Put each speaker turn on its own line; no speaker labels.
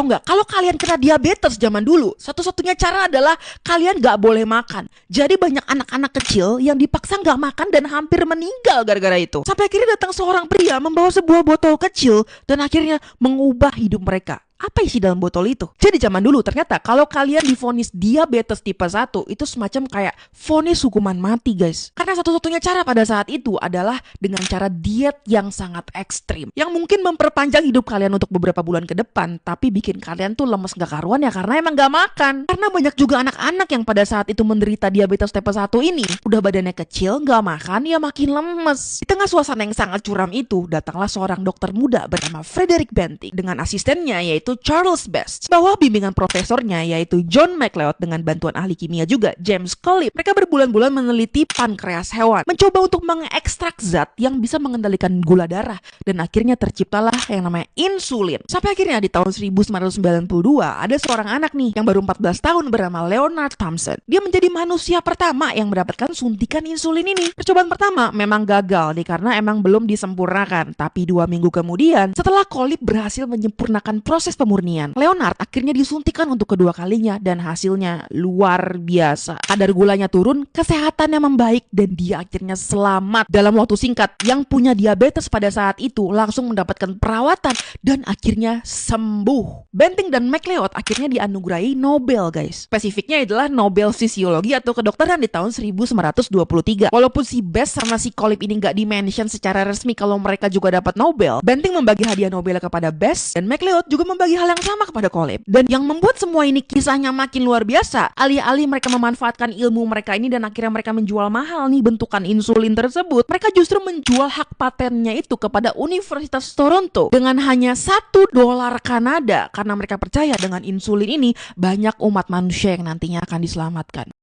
Tahu nggak, kalau kalian kena diabetes zaman dulu, satu-satunya cara adalah kalian nggak boleh makan. Jadi banyak anak-anak kecil yang dipaksa nggak makan dan hampir meninggal gara-gara itu. Sampai akhirnya datang seorang pria membawa sebuah botol kecil dan akhirnya mengubah hidup mereka. Apa isi dalam botol itu? Jadi zaman dulu ternyata kalau kalian divonis diabetes tipe 1 itu semacam kayak vonis hukuman mati, guys. Karena satu-satunya cara pada saat itu adalah dengan cara diet yang sangat ekstrim, yang mungkin memperpanjang hidup kalian untuk beberapa bulan ke depan, tapi bikin kalian tuh lemes gak karuan ya karena emang gak makan. Karena banyak juga anak-anak yang pada saat itu menderita diabetes tipe 1 ini, udah badannya kecil, gak makan, ya makin lemes. Di tengah suasana yang sangat curam itu, datanglah seorang dokter muda bernama Frederick Benting dengan asistennya yaitu Charles Best. Bawah bimbingan profesornya yaitu John McLeod dengan bantuan ahli kimia juga James Collip. Mereka berbulan-bulan meneliti pankreas hewan, mencoba untuk mengekstrak zat yang bisa mengendalikan gula darah, dan akhirnya terciptalah yang namanya insulin. Sampai akhirnya di tahun 1992 ada seorang anak nih yang baru 14 tahun bernama Leonard Thompson. Dia menjadi manusia pertama yang mendapatkan suntikan insulin ini. Percobaan pertama memang gagal nih karena emang belum disempurnakan, tapi 2 minggu kemudian setelah Collip berhasil menyempurnakan proses pemurnian, Leonard akhirnya disuntikan untuk kedua kalinya dan hasilnya luar biasa. Kadar gulanya turun, kesehatannya membaik, dan dia akhirnya selamat. Dalam waktu singkat, yang punya diabetes pada saat itu langsung mendapatkan perawatan dan akhirnya sembuh. Benting dan McLeod akhirnya dianugerahi Nobel, guys. Spesifiknya adalah Nobel Fisiologi atau Kedokteran di tahun 1923. Walaupun si Best sama si Collip ini nggak di-mention secara resmi kalau mereka juga dapat Nobel, Benting membagi hadiah Nobel kepada Best dan McLeod juga membagi hal yang sama kepada Collip. Dan yang membuat semua ini kisahnya makin luar biasa, alih-alih mereka memanfaatkan ilmu mereka ini dan akhirnya mereka menjual mahal nih bentukan insulin tersebut, mereka justru menjual hak patennya itu kepada Universitas Toronto dengan hanya $1 Kanada karena mereka percaya dengan insulin ini banyak umat manusia yang nantinya akan diselamatkan.